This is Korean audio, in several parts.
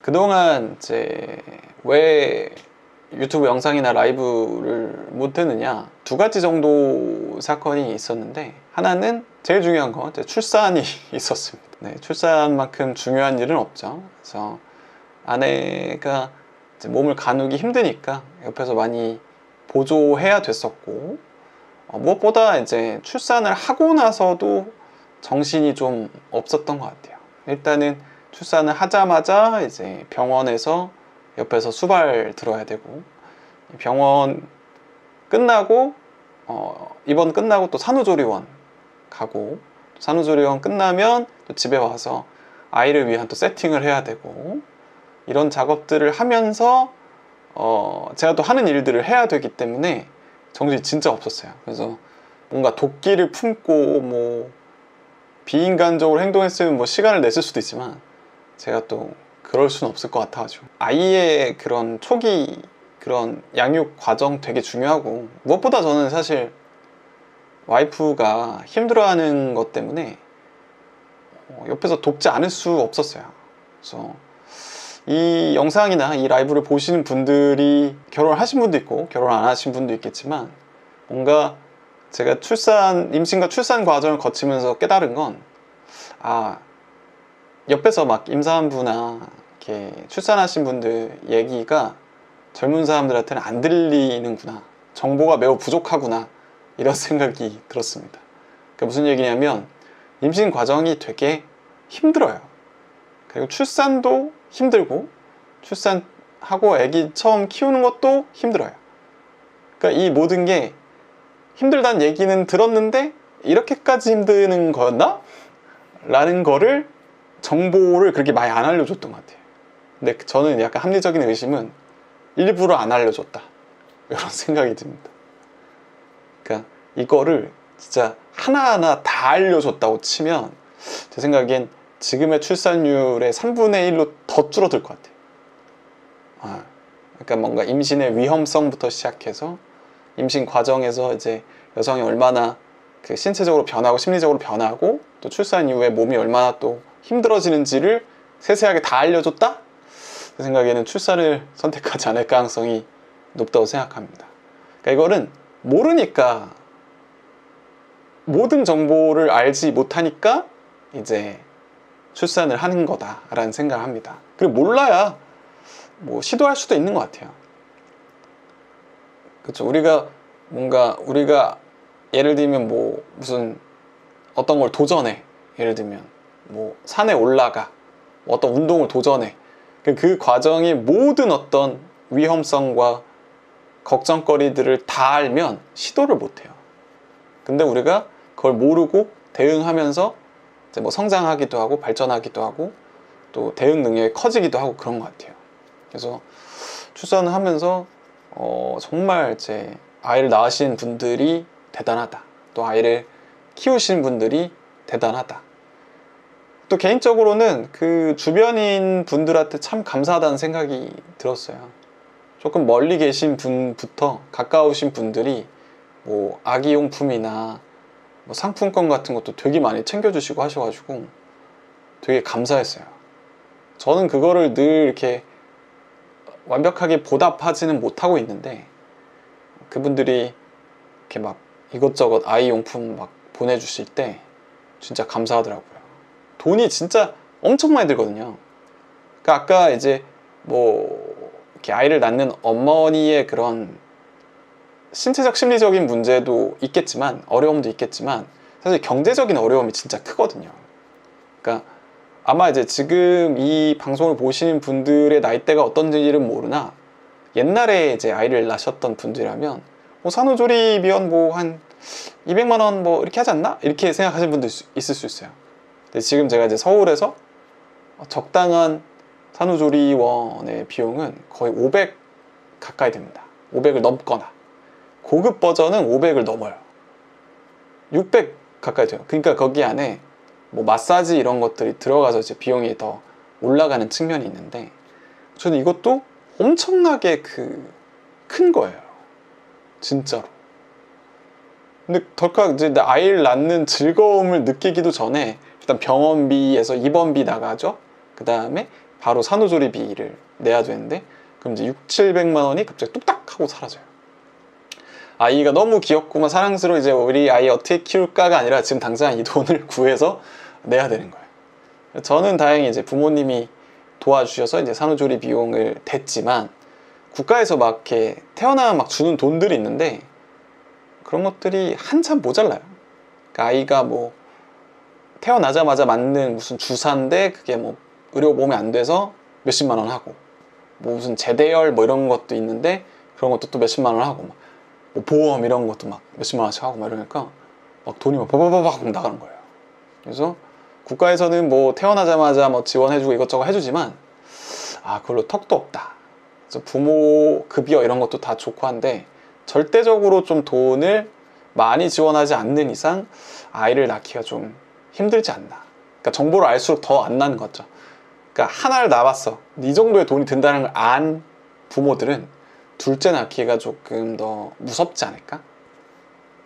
그동안 이제 왜 유튜브 영상이나 라이브를 못 했느냐, 두 가지 정도 사건이 있었는데, 하나는 제일 중요한 건 출산이 있었습니다. 네, 출산만큼 중요한 일은 없죠. 그래서 아내가 이제 몸을 가누기 힘드니까 옆에서 많이 보조해야 됐었고, 무엇보다 이제 출산을 하고 나서도 정신이 좀 없었던 것 같아요. 일단은 출산을 하자마자 이제 병원에서 옆에서 수발 들어야 되고, 병원 끝나고 입원 끝나고 또 산후조리원 가고, 산후조리원 끝나면 또 집에 와서 아이를 위한 또 세팅을 해야 되고, 이런 작업들을 하면서 제가 또 하는 일들을 해야 되기 때문에 정신이 진짜 없었어요. 그래서 뭔가 도끼를 품고 뭐 비인간적으로 행동했으면 뭐 시간을 냈을 수도 있지만, 제가 또 그럴 수는 없을 것 같아가지고, 아이의 그런 초기 그런 양육 과정 되게 중요하고, 무엇보다 저는 사실 와이프가 힘들어하는 것 때문에 옆에서 돕지 않을 수 없었어요. 그래서 이 영상이나 이 라이브를 보시는 분들이 결혼하신 분도 있고 결혼 안 하신 분도 있겠지만, 뭔가 제가 임신과 출산 과정을 거치면서 깨달은 건, 옆에서 막 임산부나 이렇게 출산하신 분들 얘기가 젊은 사람들한테는 안 들리는구나, 정보가 매우 부족하구나, 이런 생각이 들었습니다. 그러니까 무슨 얘기냐면, 임신 과정이 되게 힘들어요. 그리고 출산도 힘들고, 출산하고 아기 처음 키우는 것도 힘들어요. 그러니까 이 모든 게 힘들다는 얘기는 들었는데 이렇게까지 힘드는 거였나? 라는 거를, 정보를 그렇게 많이 안 알려줬던 것 같아요. 근데 저는 약간 합리적인 의심은 일부러 안 알려줬다, 이런 생각이 듭니다. 그러니까 이거를 진짜 하나하나 다 알려줬다고 치면 제 생각엔 지금의 출산율의 3분의 1로 더 줄어들 것 같아요. 그러니까 뭔가 임신의 위험성부터 시작해서 임신 과정에서 이제 여성이 얼마나 그 신체적으로 변하고 심리적으로 변하고, 또 출산 이후에 몸이 얼마나 또 힘들어지는지를 세세하게 다 알려줬다? 제 생각에는 출산을 선택하지 않을 가능성이 높다고 생각합니다. 그러니까 이거는 모르니까, 모든 정보를 알지 못하니까 이제 출산을 하는 거다라는 생각을 합니다. 그리고 몰라야 뭐 시도할 수도 있는 것 같아요. 그렇죠. 우리가 예를 들면 뭐 무슨 어떤 걸 도전해, 예를 들면 뭐 산에 올라가, 어떤 운동을 도전해, 그 과정의 모든 어떤 위험성과 걱정거리들을 다 알면 시도를 못해요. 근데 우리가 그걸 모르고 대응하면서 이제 뭐 성장하기도 하고 발전하기도 하고 또 대응 능력이 커지기도 하고 그런 것 같아요. 그래서 출산을 하면서 정말 이제 아이를 낳으신 분들이 대단하다, 또 아이를 키우신 분들이 대단하다, 또 개인적으로는 그 주변인 분들한테 참 감사하다는 생각이 들었어요. 조금 멀리 계신 분부터 가까우신 분들이 뭐 아기용품이나 뭐 상품권 같은 것도 되게 많이 챙겨주시고 하셔가지고 되게 감사했어요. 저는 그거를 늘 이렇게 완벽하게 보답하지는 못하고 있는데, 그분들이 이렇게 막 이것저것 아이용품 막 보내주실 때 진짜 감사하더라고요. 돈이 진짜 엄청 많이 들거든요. 그러니까 아까 이제 뭐 이렇게 아이를 낳는 어머니의 그런 신체적 심리적인 문제도 있겠지만, 어려움도 있겠지만, 사실 경제적인 어려움이 진짜 크거든요. 그러니까 아마 이제 지금 이 방송을 보시는 분들의 나이대가 어떤지는 모르나, 옛날에 이제 아이를 낳으셨던 분들이라면 뭐 산후조리비원 뭐 한 200만 원 뭐 이렇게 하지 않나? 이렇게 생각하시는 분도 있을 수 있어요. 근데 지금 제가 이제 서울에서 적당한 산후조리원의 비용은 거의 500 가까이 됩니다. 500을 넘거나, 고급 버전은 500을 넘어요. 600 가까이 돼요. 그러니까 거기 안에 뭐 마사지 이런 것들이 들어가서 이제 비용이 더 올라가는 측면이 있는데, 저는 이것도 엄청나게 큰 거예요, 진짜로. 근데 덜컥 이제 아이를 낳는 즐거움을 느끼기도 전에 일단 병원비에서 입원비 나가죠. 그 다음에 바로 산후조리비를 내야 되는데, 그럼 이제 600~700만 원이 갑자기 뚝딱 하고 사라져요. 아이가 너무 귀엽구만, 사랑스러워, 이제 우리 아이 어떻게 키울까가 아니라 지금 당장 이 돈을 구해서 내야 되는 거예요. 저는 다행히 이제 부모님이 도와주셔서 이제 산후조리 비용을 댔지만, 국가에서 막 이렇게 태어나면 막 주는 돈들이 있는데 그런 것들이 한참 모자라요. 그러니까 아이가 뭐 태어나자마자 맞는 무슨 주사인데 그게 뭐 의료보험이 안 돼서 몇십만 원 하고, 뭐 무슨 제대열 뭐 이런 것도 있는데 그런 것도 또 몇십만 원 하고, 막 뭐 보험 이런 것도 막 몇십만 원씩 하고 막 이러니까 막 돈이 막 바바바박 나가는 거예요. 그래서 국가에서는 뭐 태어나자마자 뭐 지원해주고 이것저것 해주지만 그걸로 턱도 없다. 그래서 부모 급여 이런 것도 다 좋고 한데 절대적으로 좀 돈을 많이 지원하지 않는 이상 아이를 낳기가 좀 힘들지 않나. 그러니까 정보를 알수록 더 안 나는 거죠. 그러니까 하나를 낳았어, 이 정도의 돈이 든다는 걸 안 부모들은 둘째 낳기가 조금 더 무섭지 않을까?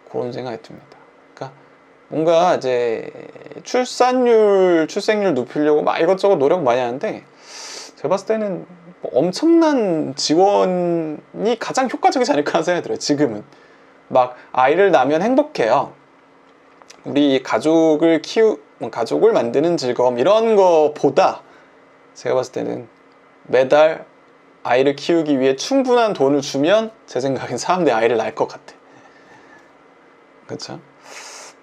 그런 생각이 듭니다. 그러니까 뭔가 이제 출생률 높이려고 막 이것저것 노력 많이 하는데, 제가 봤을 때는 뭐 엄청난 지원이 가장 효과적이지 않을까 하는 생각이 들어요. 지금은 막 아이를 낳으면 행복해요, 우리 가족을 만드는 즐거움, 이런 거보다 제가 봤을 때는 매달 아이를 키우기 위해 충분한 돈을 주면 제 생각엔 사람들이 아이를 낳을 것 같아. 그렇죠?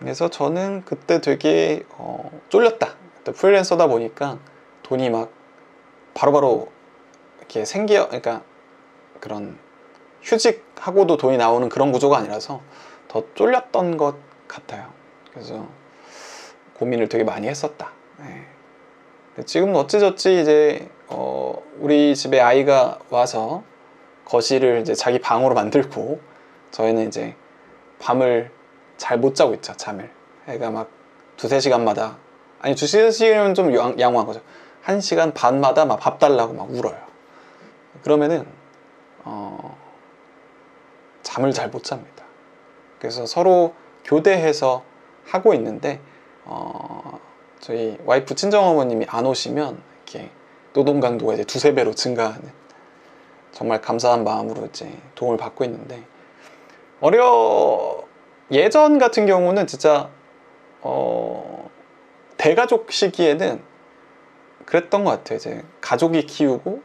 그래서 저는 그때 되게 쫄렸다. 프리랜서다 보니까 돈이 막 바로바로 이렇게 그러니까 그런 휴직하고도 돈이 나오는 그런 구조가 아니라서 더 쫄렸던 것 같아요. 그래서 고민을 되게 많이 했었다. 네. 지금은 어찌저찌 이제 우리 집에 아이가 와서 거실을 이제 자기 방으로 만들고, 저희는 이제 밤을 잘 못 자고 있죠, 잠을. 애가 막 2~3시간마다, 아니 2~3시간이면 좀 양호한 거죠. 1시간 반마다 막 밥 달라고 막 울어요. 그러면은 잠을 잘 못 잡니다. 그래서 서로 교대해서 하고 있는데 저희 와이프 친정어머님이 안 오시면 이렇게 노동 강도가 이제 2~3배로 증가하는, 정말 감사한 마음으로 이제 도움을 받고 있는데, 예전 같은 경우는 진짜 대가족 시기에는 그랬던 것 같아요. 이제 가족이 키우고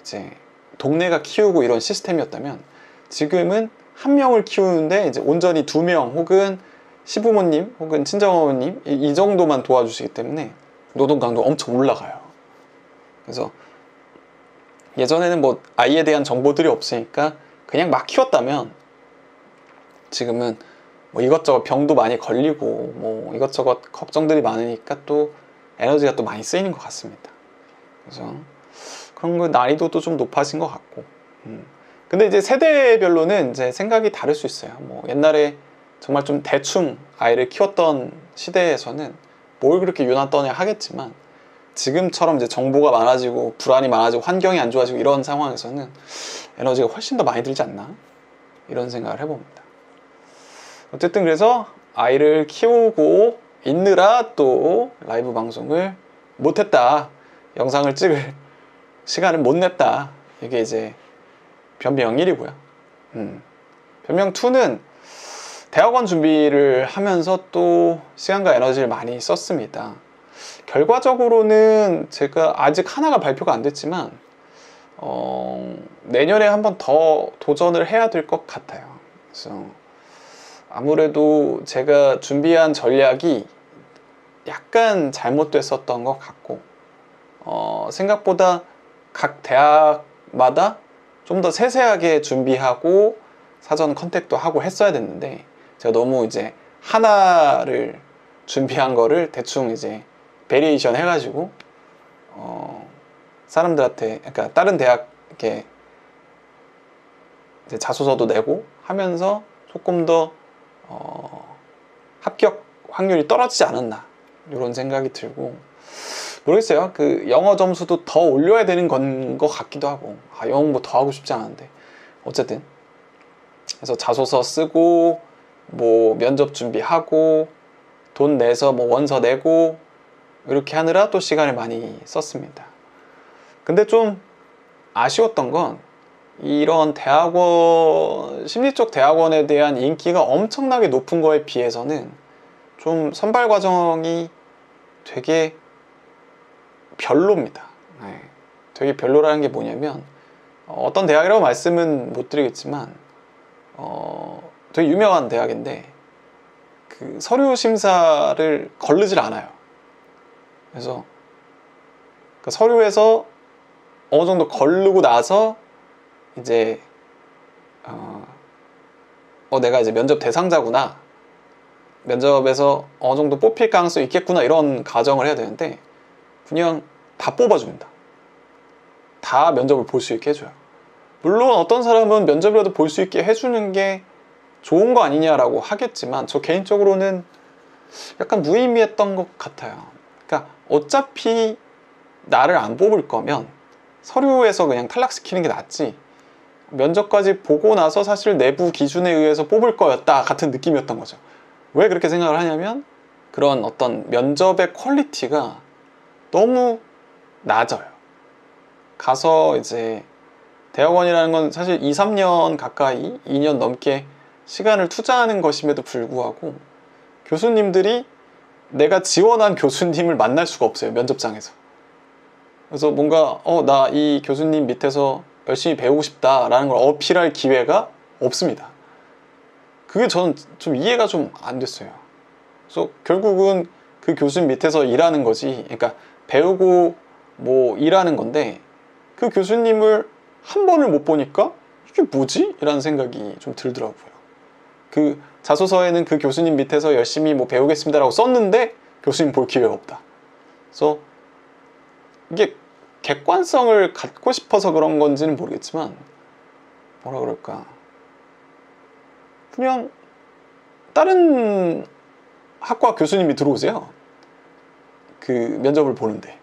이제 동네가 키우고 이런 시스템이었다면, 지금은 한 명을 키우는데 이제 온전히 2명 혹은 시부모님 혹은 친정어머님 이 정도만 도와주시기 때문에 노동 강도가 엄청 올라가요. 그래서 예전에는 뭐 아이에 대한 정보들이 없으니까 그냥 막 키웠다면, 지금은 뭐 이것저것 병도 많이 걸리고 뭐 이것저것 걱정들이 많으니까 또 에너지가 또 많이 쓰이는 것 같습니다. 그래서 그런 거 난이도도 좀 높아진 것 같고, 근데 이제 세대별로는 이제 생각이 다를 수 있어요. 뭐 옛날에 정말 좀 대충 아이를 키웠던 시대에서는 뭘 그렇게 유난 떠냐 하겠지만, 지금처럼 이제 정보가 많아지고 불안이 많아지고 환경이 안 좋아지고 이런 상황에서는 에너지가 훨씬 더 많이 들지 않나, 이런 생각을 해봅니다. 어쨌든 그래서 아이를 키우고 있느라 또 라이브 방송을 못했다, 영상을 찍을 시간을 못 냈다, 이게 이제 변명 1이고요. 변명 2는 대학원 준비를 하면서 또 시간과 에너지를 많이 썼습니다. 결과적으로는 제가 아직 하나가 발표가 안 됐지만 내년에 한 번 더 도전을 해야 될 것 같아요. 그래서 아무래도 제가 준비한 전략이 약간 잘못됐었던 것 같고, 생각보다 각 대학마다 좀 더 세세하게 준비하고 사전 컨택도 하고 했어야 됐는데, 제가 너무 이제 하나를 준비한 거를 대충 이제 베리에이션 해가지고 사람들한테, 그러니까 다른 대학 이렇게 이제 자소서도 내고 하면서 조금 더 합격 확률이 떨어지지 않았나, 이런 생각이 들고, 모르겠어요. 그 영어 점수도 더 올려야 되는 건 것 같기도 하고, 영어 공부 더 하고 싶지 않은데 어쨌든, 그래서 자소서 쓰고 뭐 면접 준비하고 돈 내서 뭐 원서 내고 이렇게 하느라 또 시간을 많이 썼습니다. 근데 좀 아쉬웠던 건 이런 대학원, 심리 쪽 대학원에 대한 인기가 엄청나게 높은 거에 비해서는 좀 선발 과정이 되게 별로입니다. 네. 되게 별로라는 게 뭐냐면 어떤 대학이라고 말씀은 못 드리겠지만 되게 유명한 대학인데 그 서류 심사를 거르질 않아요. 그래서 그 서류에서 어느 정도 거르고 나서 이제 내가 이제 면접 대상자구나, 면접에서 어느 정도 뽑힐 가능성이 있겠구나, 이런 가정을 해야 되는데 그냥 다 뽑아줍니다. 다 면접을 볼 수 있게 해줘요. 물론 어떤 사람은 면접이라도 볼 수 있게 해주는 게 좋은 거 아니냐라고 하겠지만 저 개인적으로는 약간 무의미했던 것 같아요. 그러니까 어차피 나를 안 뽑을 거면 서류에서 그냥 탈락시키는 게 낫지, 면접까지 보고 나서 사실 내부 기준에 의해서 뽑을 거였다 같은 느낌이었던 거죠. 왜 그렇게 생각을 하냐면 그런 어떤 면접의 퀄리티가 너무 낮아요. 가서 이제 대학원이라는 건 사실 2, 3년 가까이, 2년 넘게 시간을 투자하는 것임에도 불구하고 교수님들이 내가 지원한 교수님을 만날 수가 없어요, 면접장에서. 그래서 뭔가 나 이 교수님 밑에서 열심히 배우고 싶다라는 걸 어필할 기회가 없습니다. 그게 저는 좀 이해가 좀 안 됐어요. 그래서 결국은 그 교수님 밑에서 일하는 거지, 그러니까 배우고 뭐 일하는 건데 그 교수님을 한 번을 못 보니까 이게 뭐지? 이라는 생각이 좀 들더라고요. 그 자소서에는 그 교수님 밑에서 열심히 뭐 배우겠습니다라고 썼는데 교수님 볼 기회가 없다. 그래서 이게 객관성을 갖고 싶어서 그런 건지는 모르겠지만 뭐라 그럴까, 그냥 다른 학과 교수님이 들어오세요, 그 면접을 보는데.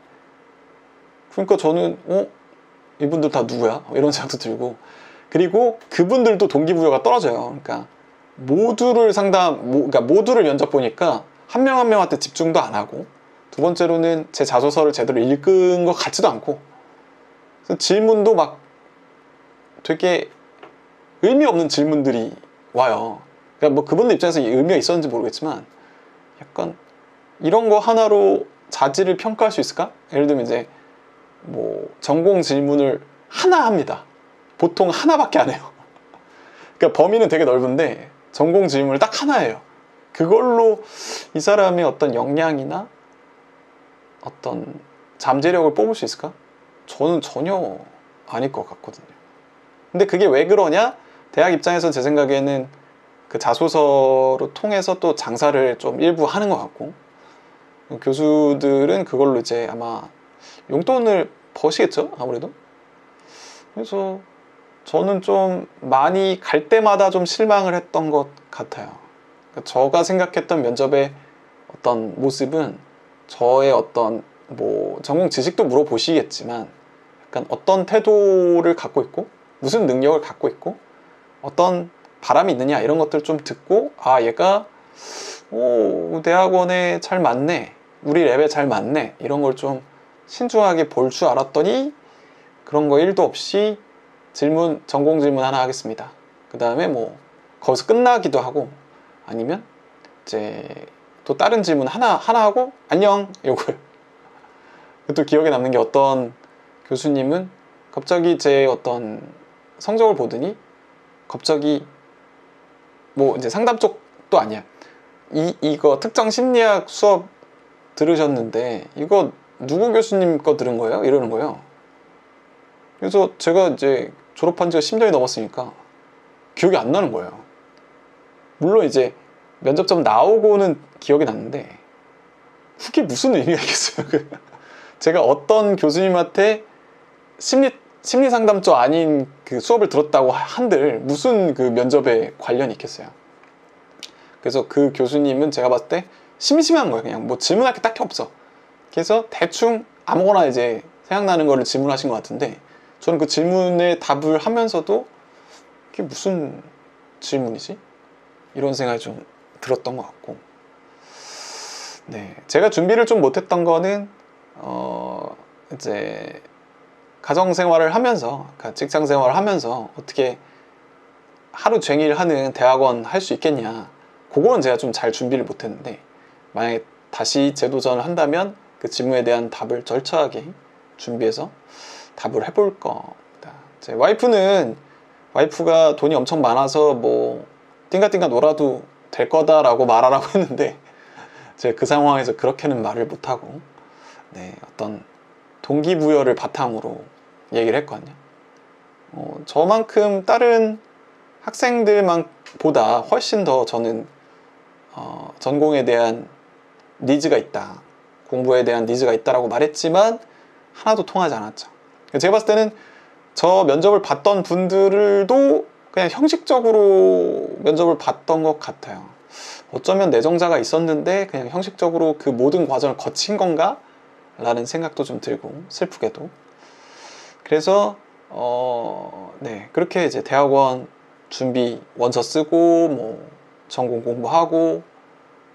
그러니까 저는 이분들 다 누구야? 이런 생각도 들고, 그리고 그분들도 동기부여가 떨어져요. 그러니까 그러니까 모두를 면접 보니까 한 명 한 명한테 집중도 안 하고, 두 번째로는 제 자소서를 제대로 읽은 것 같지도 않고, 질문도 막 되게 의미 없는 질문들이 와요. 그러니까 뭐 그분들 입장에서 의미가 있었는지 모르겠지만 약간 이런 거 하나로 자질을 평가할 수 있을까? 예를 들면 이제 뭐 전공 질문을 하나 합니다. 보통 하나밖에 안 해요. 그러니까 범위는 되게 넓은데 전공 질문을 딱 하나 해요. 그걸로 이 사람의 어떤 역량이나 어떤 잠재력을 뽑을 수 있을까? 저는 전혀 아닐 것 같거든요. 근데 그게 왜 그러냐? 대학 입장에서 제 생각에는 그 자소서로 통해서 또 장사를 좀 일부 하는 것 같고, 교수들은 그걸로 이제 아마 용돈을 버시겠죠? 아무래도. 그래서 저는 좀 많이 갈 때마다 좀 실망을 했던 것 같아요. 그러니까 제가 생각했던 면접의 어떤 모습은 저의 어떤 뭐 전공 지식도 물어보시겠지만 약간 어떤 태도를 갖고 있고 무슨 능력을 갖고 있고 어떤 바람이 있느냐, 이런 것들 좀 듣고 얘가 대학원에 잘 맞네, 우리 랩에 잘 맞네, 이런 걸 좀 신중하게 볼 줄 알았더니 그런 거 1도 없이 전공 질문 하나 하겠습니다. 그 다음에 뭐 거기서 끝나기도 하고, 아니면 이제 또 다른 질문 하나 하고 안녕, 이거요. 또 기억에 남는 게 어떤 교수님은 갑자기 제 어떤 성적을 보더니 갑자기 뭐 이제 상담 쪽도 아니야, 이거 특정 심리학 수업 들으셨는데 이거 누구 교수님 거 들은 거예요? 이러는 거예요. 그래서 제가 이제 졸업한 지가 10년이 넘었으니까 기억이 안 나는 거예요. 물론 이제 면접점 나오고는 기억이 났는데 그게 무슨 의미가 있겠어요. 제가 어떤 교수님한테 심리 상담 쪽 아닌 그 수업을 들었다고 한들 무슨 그 면접에 관련이 있겠어요. 그래서 그 교수님은 제가 봤을 때 심심한 거예요. 그냥 뭐 질문할 게 딱히 없어. 그래서 대충 아무거나 이제 생각나는 거를 질문하신 것 같은데, 저는 그 질문에 답을 하면서도 이게 무슨 질문이지? 이런 생각이 좀 들었던 것 같고, 제가 준비를 좀 못했던 거는 이제 가정생활을 하면서, 그러니까 직장생활을 하면서 어떻게 하루 종일 하는 대학원 할 수 있겠냐, 그거는 제가 좀 잘 준비를 못했는데, 만약에 다시 재도전을 한다면 그 질문에 대한 답을 철저하게 준비해서 답을 해볼 겁니다. 제 와이프가 돈이 엄청 많아서 뭐 띵가띵가 놀아도 될 거다라고 말하라고 했는데, 제가 그 상황에서 그렇게는 말을 못하고, 네, 어떤 동기부여를 바탕으로 얘기를 했거든요. 저만큼 다른 학생들보다 훨씬 더 저는 전공에 대한 니즈가 있다, 공부에 대한 니즈가 있다라고 말했지만 하나도 통하지 않았죠. 제가 봤을 때는 저 면접을 봤던 분들도 그냥 형식적으로 면접을 봤던 것 같아요. 어쩌면 내정자가 있었는데 그냥 형식적으로 그 모든 과정을 거친 건가? 라는 생각도 좀 들고, 슬프게도. 그래서 네, 그렇게 이제 대학원 준비 원서 쓰고 뭐 전공 공부하고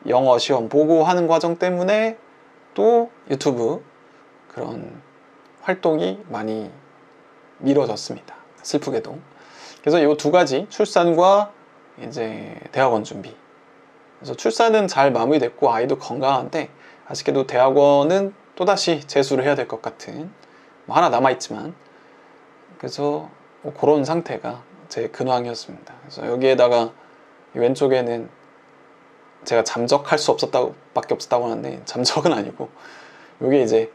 영어 시험 보고 하는 과정 때문에 또 유튜브 그런 활동이 많이 미뤄졌습니다. 슬프게도. 그래서 이 두 가지, 출산과 이제 대학원 준비. 그래서 출산은 잘 마무리됐고 아이도 건강한데, 아쉽게도 대학원은 또다시 재수를 해야 될 것 같은, 뭐 하나 남아있지만, 그래서 뭐 그런 상태가 제 근황이었습니다. 그래서 여기에다가 왼쪽에는 제가 잠적할 수 없었다고 밖에 없었다고 하는데, 잠적은 아니고 이게 이제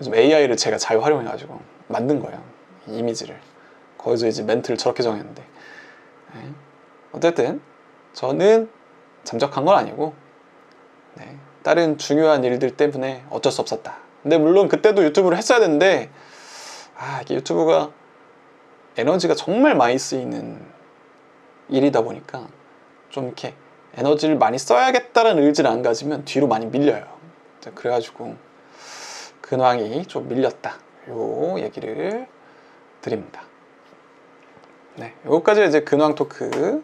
요즘 AI를 제가 잘 활용해 가지고 만든 거예요, 이 이미지를. 거기서 이제 멘트를 저렇게 정했는데, 네. 어쨌든 저는 잠적한 건 아니고, 네, 다른 중요한 일들 때문에 어쩔 수 없었다. 근데 물론 그때도 유튜브를 했어야 되는데, 이게 유튜브가 에너지가 정말 많이 쓰이는 일이다 보니까 좀 이렇게 에너지를 많이 써야겠다는 의지를 안 가지면 뒤로 많이 밀려요. 그래가지고 근황이 좀 밀렸다, 요 얘기를 드립니다. 네, 요거까지 이제 근황 토크였고,